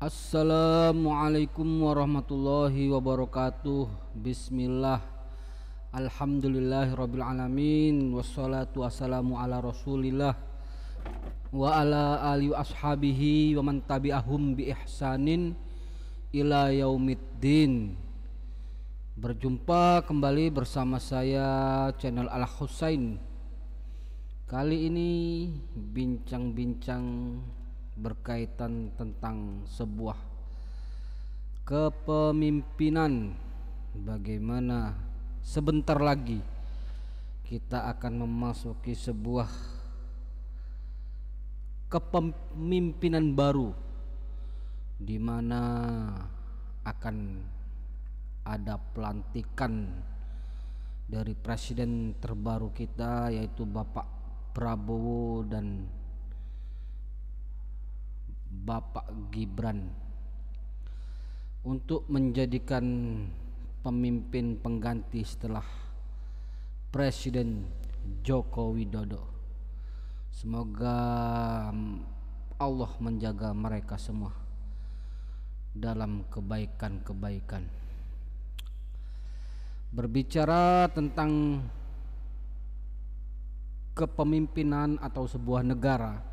Assalamualaikum warahmatullahi wabarakatuh. Bismillah. Alhamdulillahirabbil alamin. Wassalatu wassalamu ala Rasulillah wa ala alihi wa ashabihi wa man tabi'ahum bi ihsanin ila yaumiddin. Berjumpa kembali bersama saya channel Al Husain. Kali ini bincang-bincang berkaitan tentang sebuah kepemimpinan. Bagaimana sebentar lagi kita akan memasuki sebuah kepemimpinan baru, di mana akan ada pelantikan dari presiden terbaru kita, yaitu Bapak Prabowo dan Bapak Gibran, untuk menjadikan pemimpin pengganti setelah Presiden Joko Widodo. Semoga Allah menjaga mereka semua dalam kebaikan-kebaikan. Berbicara tentang kepemimpinan atau sebuah negara,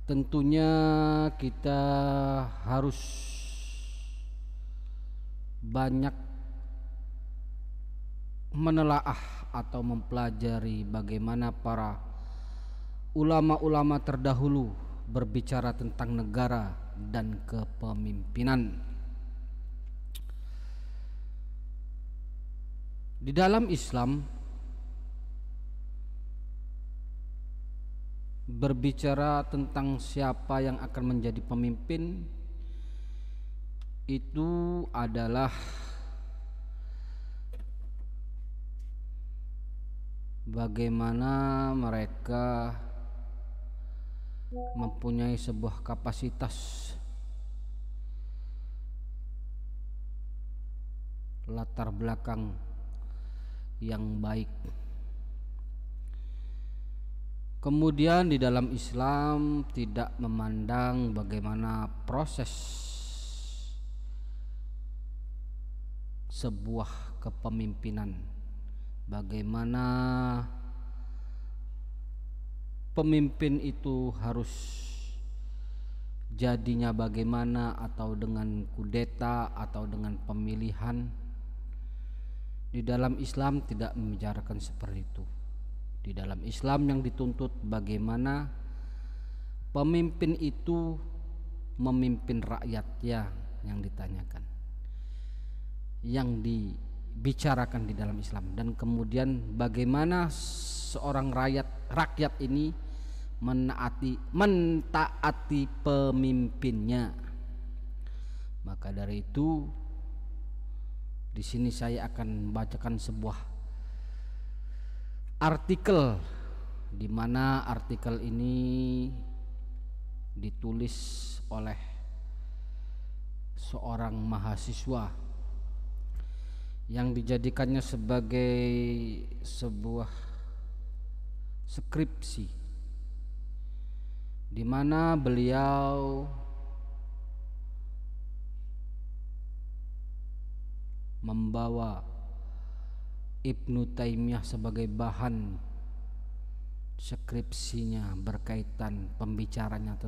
tentunya kita harus banyak menelaah atau mempelajari bagaimana para ulama-ulama terdahulu berbicara tentang negara dan kepemimpinan. Di dalam Islam, berbicara tentang siapa yang akan menjadi pemimpin itu adalah bagaimana mereka mempunyai sebuah kapasitas, latar belakang yang baik. Kemudian di dalam Islam tidak memandang bagaimana proses sebuah kepemimpinan, bagaimana pemimpin itu harus jadinya bagaimana, atau dengan kudeta atau dengan pemilihan. Di dalam Islam tidak membicarakan seperti itu. Di dalam Islam yang dituntut bagaimana pemimpin itu memimpin rakyatnya, yang ditanyakan, yang dibicarakan di dalam Islam. Dan kemudian bagaimana seorang rakyat ini mentaati pemimpinnya. Maka dari itu di sini saya akan membacakan sebuah artikel, di mana artikel ini ditulis oleh seorang mahasiswa yang dijadikannya sebagai sebuah skripsi, di mana beliau membawa Ibnu Taimiyah sebagai bahan skripsinya berkaitan pembicaranya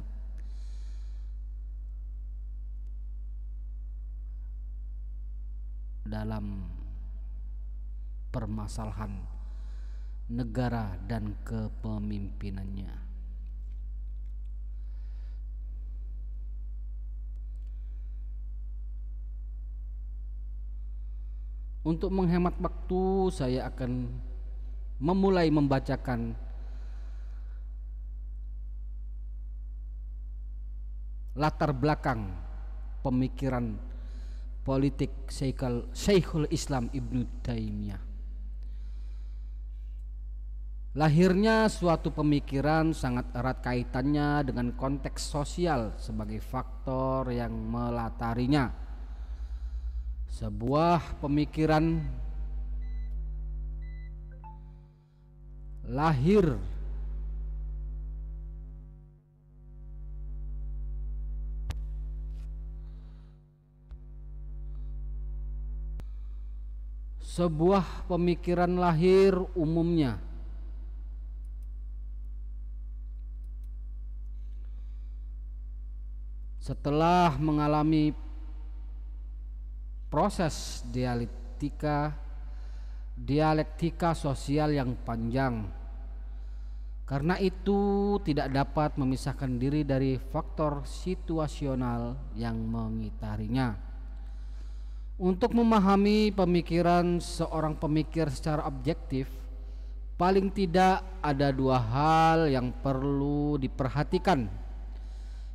dalam permasalahan negara dan kepemimpinannya. Untuk menghemat waktu, saya akan memulai membacakan latar belakang pemikiran politik Syekhul Islam Ibnu Taimiyah. Lahirnya suatu pemikiran sangat erat kaitannya dengan konteks sosial sebagai faktor yang melatarinya. Sebuah pemikiran lahir Sebuah pemikiran lahir umumnya setelah mengalami proses dialektika sosial yang panjang. Karena itu tidak dapat memisahkan diri dari faktor situasional yang mengitarinya. Untuk memahami pemikiran seorang pemikir secara objektif, paling tidak ada dua hal yang perlu diperhatikan,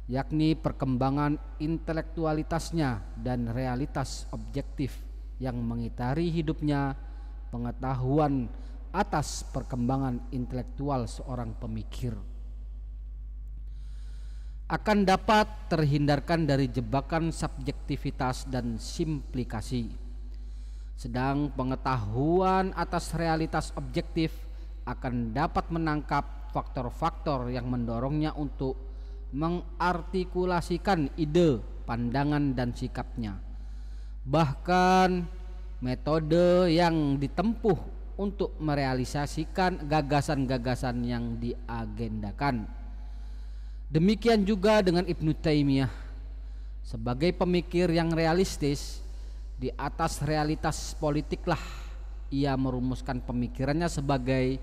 yakni perkembangan intelektualitasnya dan realitas objektif yang mengitari hidupnya. Pengetahuan atas perkembangan intelektual seorang pemikir akan dapat terhindarkan dari jebakan subjektivitas dan simplikasi, sedang pengetahuan atas realitas objektif akan dapat menangkap faktor-faktor yang mendorongnya untuk mengartikulasikan ide, pandangan, dan sikapnya. Bahkan metode yang ditempuh untuk merealisasikan gagasan-gagasan yang diagendakan. Demikian juga dengan Ibnu Taimiyah. Sebagai pemikir yang realistis, di atas realitas politiklah ia merumuskan pemikirannya sebagai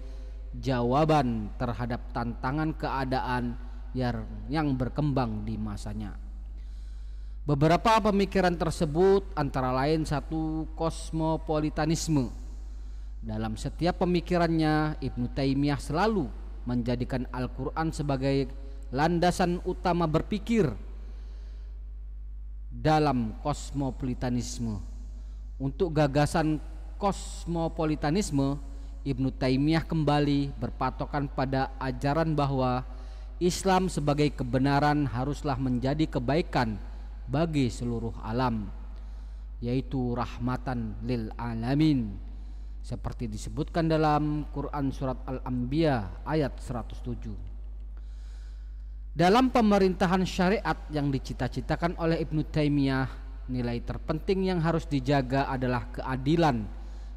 jawaban terhadap tantangan keadaan yang berkembang di masanya. Beberapa pemikiran tersebut antara lain satu, kosmopolitanisme. Dalam setiap pemikirannya, Ibnu Taimiyah selalu menjadikan Al-Quran sebagai landasan utama berpikir dalam kosmopolitanisme. Untuk gagasan kosmopolitanisme, Ibnu Taimiyah kembali berpatokan pada ajaran bahwa Islam sebagai kebenaran haruslah menjadi kebaikan bagi seluruh alam, yaitu rahmatan lil alamin, seperti disebutkan dalam Quran surat Al-Anbiya ayat 107. Dalam pemerintahan syariat yang dicita-citakan oleh Ibnu Taimiyah, nilai terpenting yang harus dijaga adalah keadilan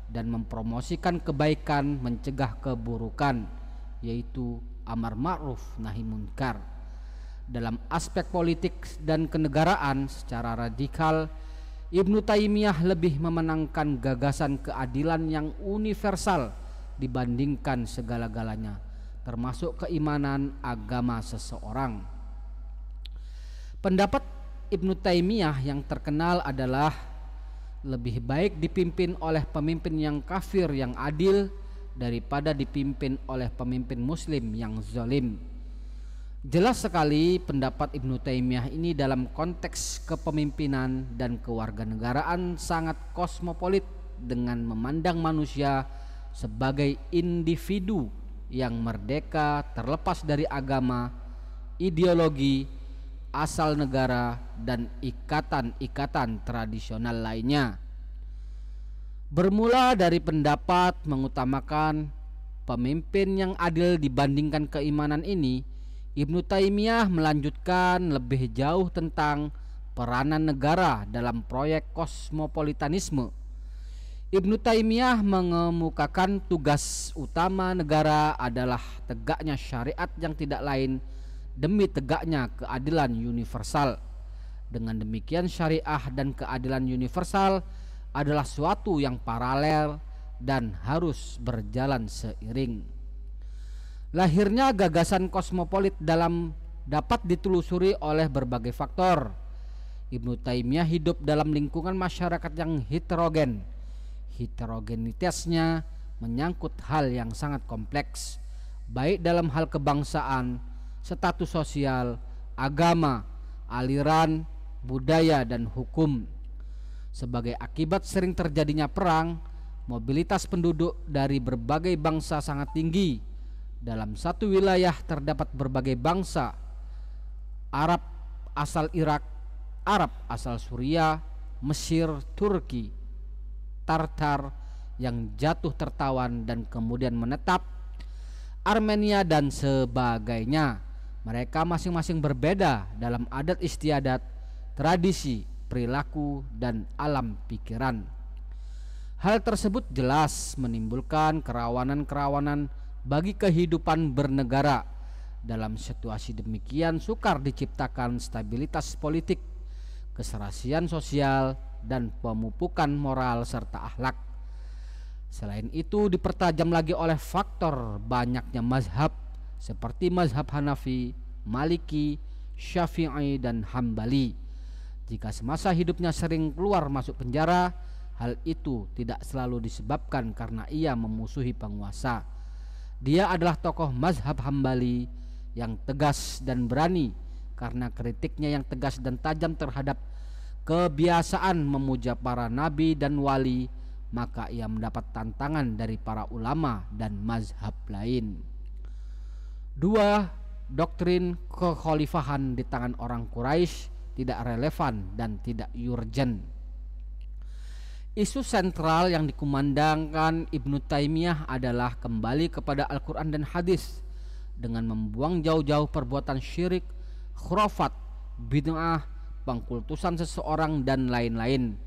dan mempromosikan kebaikan, mencegah keburukan, yaitu amar ma'ruf nahi munkar. Dalam aspek politik dan kenegaraan secara radikal, Ibnu Taimiyah lebih memenangkan gagasan keadilan yang universal dibandingkan segala-galanya, termasuk keimanan agama seseorang. Pendapat Ibnu Taimiyah yang terkenal adalah lebih baik dipimpin oleh pemimpin yang kafir yang adil daripada dipimpin oleh pemimpin muslim yang zalim. Jelas sekali pendapat Ibnu Taimiyah ini dalam konteks kepemimpinan dan kewarganegaraan sangat kosmopolit, dengan memandang manusia sebagai individu yang merdeka terlepas dari agama, ideologi, asal negara, dan ikatan-ikatan tradisional lainnya. Bermula dari pendapat mengutamakan pemimpin yang adil dibandingkan keimanan ini, Ibnu Taimiyah melanjutkan lebih jauh tentang peranan negara dalam proyek kosmopolitanisme. Ibnu Taimiyah mengemukakan tugas utama negara adalah tegaknya syariat yang tidak lain demi tegaknya keadilan universal. Dengan demikian, syariah dan keadilan universal adalah suatu yang paralel dan harus berjalan seiring. Lahirnya gagasan kosmopolit dapat ditelusuri oleh berbagai faktor. Ibnu Taimiyah hidup dalam lingkungan masyarakat yang heterogen. Heterogenitasnya menyangkut hal yang sangat kompleks, baik dalam hal kebangsaan, status sosial, agama, aliran, budaya, dan hukum. Sebagai akibat sering terjadinya perang, mobilitas penduduk dari berbagai bangsa sangat tinggi. Dalam satu wilayah terdapat berbagai bangsa: Arab asal Irak, Arab asal Suriah, Mesir, Turki, Tartar yang jatuh tertawan dan kemudian menetap, Armenia, dan sebagainya. Mereka masing-masing berbeda dalam adat istiadat, tradisi, perilaku, dan alam pikiran. Hal tersebut jelas menimbulkan kerawanan-kerawanan bagi kehidupan bernegara. Dalam situasi demikian sukar diciptakan stabilitas politik, keserasian sosial, dan pemupukan moral serta akhlak. Selain itu dipertajam lagi oleh faktor banyaknya mazhab seperti mazhab Hanafi, Maliki, Syafi'i, dan Hambali. Jika semasa hidupnya sering keluar masuk penjara, hal itu tidak selalu disebabkan karena ia memusuhi penguasa. Dia adalah tokoh mazhab Hambali yang tegas dan berani karena kritiknya yang tegas dan tajam terhadap kebiasaan memuja para nabi dan wali, maka ia mendapat tantangan dari para ulama dan mazhab lain. 2. Doktrin kekhalifahan di tangan orang Quraisy tidak relevan dan tidak urgent. Isu sentral yang dikumandangkan Ibnu Taimiyah adalah kembali kepada Al-Quran dan hadis dengan membuang jauh-jauh perbuatan syirik, khurafat, bid'ah, pengkultusan seseorang, dan lain-lain.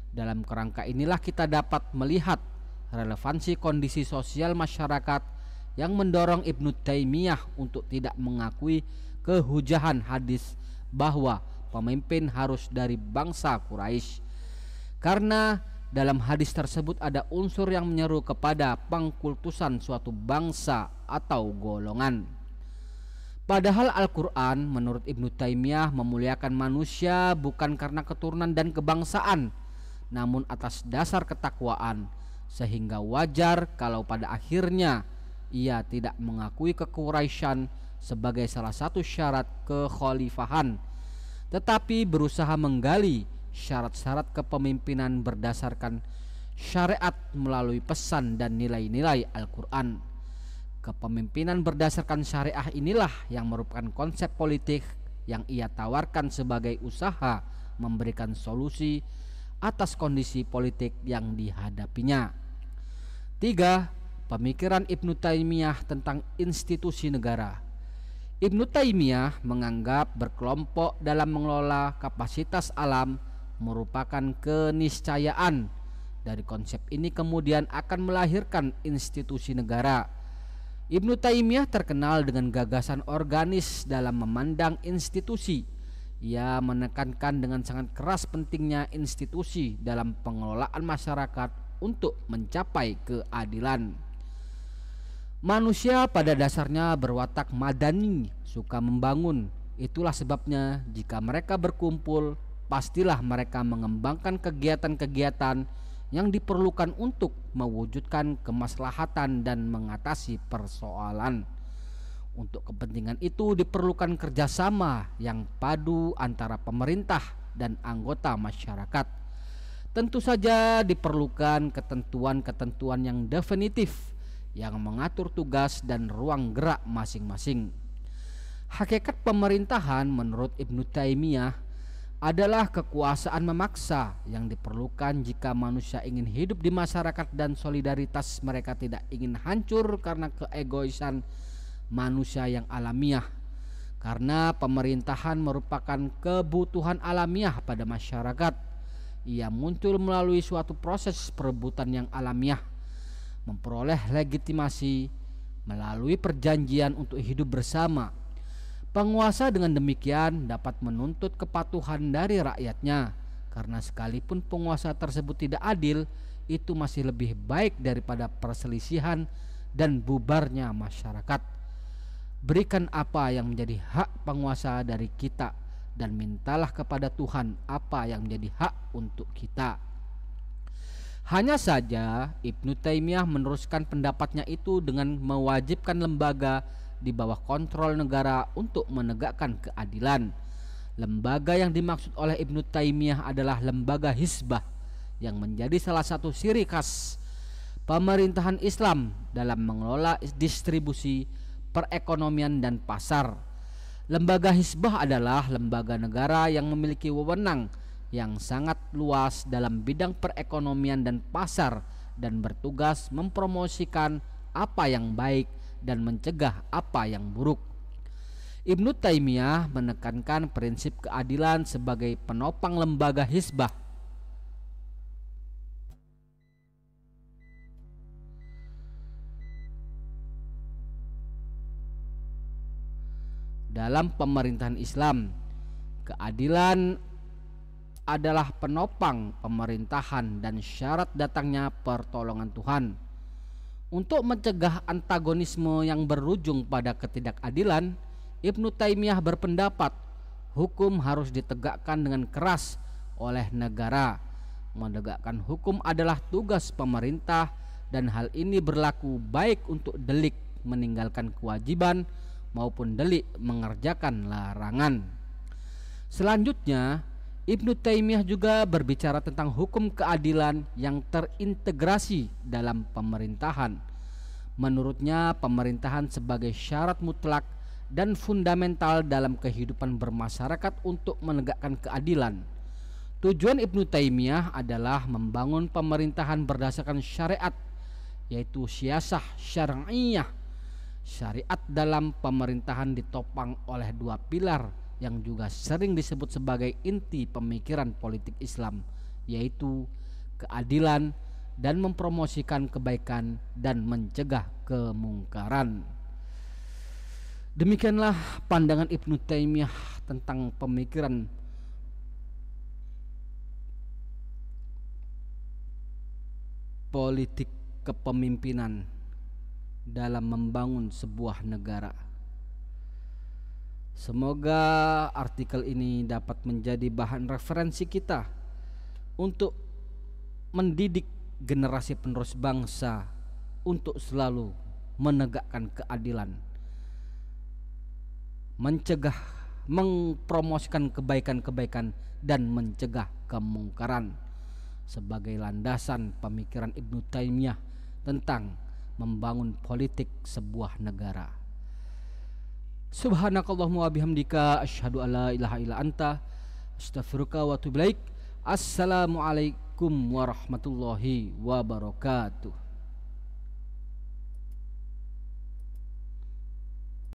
Dalam kerangka inilah kita dapat melihat relevansi kondisi sosial masyarakat yang mendorong Ibnu Taimiyah untuk tidak mengakui kehujahan hadis bahwa pemimpin harus dari bangsa Quraisy, karena dalam hadis tersebut ada unsur yang menyeru kepada pengkultusan suatu bangsa atau golongan. Padahal Al-Quran menurut Ibnu Taimiyah memuliakan manusia bukan karena keturunan dan kebangsaan, namun atas dasar ketakwaan, sehingga wajar kalau pada akhirnya ia tidak mengakui kequraisyan sebagai salah satu syarat kekhalifahan, tetapi berusaha menggali syarat-syarat kepemimpinan berdasarkan syariat melalui pesan dan nilai-nilai Al-Quran. Kepemimpinan berdasarkan syariah inilah yang merupakan konsep politik yang ia tawarkan sebagai usaha memberikan solusi atas kondisi politik yang dihadapinya. 3. Pemikiran Ibnu Taimiyah tentang institusi negara. Ibnu Taimiyah menganggap berkelompok dalam mengelola kapasitas alam merupakan keniscayaan. Dari konsep ini kemudian akan melahirkan institusi negara. Ibnu Taimiyah terkenal dengan gagasan organis dalam memandang institusi. Ia menekankan dengan sangat keras pentingnya institusi dalam pengelolaan masyarakat untuk mencapai keadilan. Manusia pada dasarnya berwatak madani, suka membangun. Itulah sebabnya jika mereka berkumpul, pastilah mereka mengembangkan kegiatan-kegiatan yang diperlukan untuk mewujudkan kemaslahatan dan mengatasi persoalan. Untuk kepentingan itu diperlukan kerjasama yang padu antara pemerintah dan anggota masyarakat. Tentu saja diperlukan ketentuan-ketentuan yang definitif yang mengatur tugas dan ruang gerak masing-masing. Hakikat pemerintahan menurut Ibnu Taimiyah adalah kekuasaan memaksa yang diperlukan jika manusia ingin hidup di masyarakat dan solidaritas mereka tidak ingin hancur karena keegoisan manusia yang alamiah. Karena pemerintahan merupakan kebutuhan alamiah pada masyarakat, ia muncul melalui suatu proses perebutan yang alamiah, memperoleh legitimasi melalui perjanjian untuk hidup bersama. Penguasa dengan demikian dapat menuntut kepatuhan dari rakyatnya, karena sekalipun penguasa tersebut tidak adil, itu masih lebih baik daripada perselisihan dan bubarnya masyarakat. Berikan apa yang menjadi hak penguasa dari kita, dan mintalah kepada Tuhan apa yang menjadi hak untuk kita. Hanya saja Ibnu Taimiyah meneruskan pendapatnya itu dengan mewajibkan lembaga di bawah kontrol negara untuk menegakkan keadilan. Lembaga yang dimaksud oleh Ibnu Taimiyah adalah lembaga hizbah yang menjadi salah satu ciri khas pemerintahan Islam dalam mengelola distribusi, perekonomian, dan pasar. Lembaga hizbah adalah lembaga negara yang memiliki wewenang yang sangat luas dalam bidang perekonomian dan pasar dan bertugas mempromosikan apa yang baik dan mencegah apa yang buruk. Ibnu Taimiyah menekankan prinsip keadilan sebagai penopang lembaga hizbah. dalam pemerintahan Islam. Keadilan adalah penopang pemerintahan dan syarat datangnya pertolongan Tuhan. Untuk mencegah antagonisme yang berujung pada ketidakadilan, Ibnu Taimiyah berpendapat hukum harus ditegakkan dengan keras oleh negara. Menegakkan hukum adalah tugas pemerintah dan hal ini berlaku baik untuk delik meninggalkan kewajiban maupun delik mengerjakan larangan. Selanjutnya, Ibnu Taimiyah juga berbicara tentang hukum keadilan yang terintegrasi dalam pemerintahan. Menurutnya, pemerintahan sebagai syarat mutlak dan fundamental dalam kehidupan bermasyarakat untuk menegakkan keadilan. Tujuan Ibnu Taimiyah adalah membangun pemerintahan berdasarkan syariat, yaitu siyasah syar'iyah. Syariat dalam pemerintahan ditopang oleh dua pilar yang juga sering disebut sebagai inti pemikiran politik Islam, yaitu keadilan dan mempromosikan kebaikan dan mencegah kemungkaran. Demikianlah pandangan Ibnu Taimiyah tentang pemikiran politik kepemimpinan dalam membangun sebuah negara. Semoga artikel ini dapat menjadi bahan referensi kita untuk mendidik generasi penerus bangsa untuk selalu menegakkan keadilan, mencegah, mempromosikan kebaikan-kebaikan dan mencegah kemungkaran sebagai landasan pemikiran Ibnu Taimiyah tentang membangun politik sebuah negara. Subhanakallahumma wa bihamdika asyhadu alla ilaha illa anta astaghfiruka wa atubu ilaik. Assalamualaikum warahmatullahi wabarakatuh.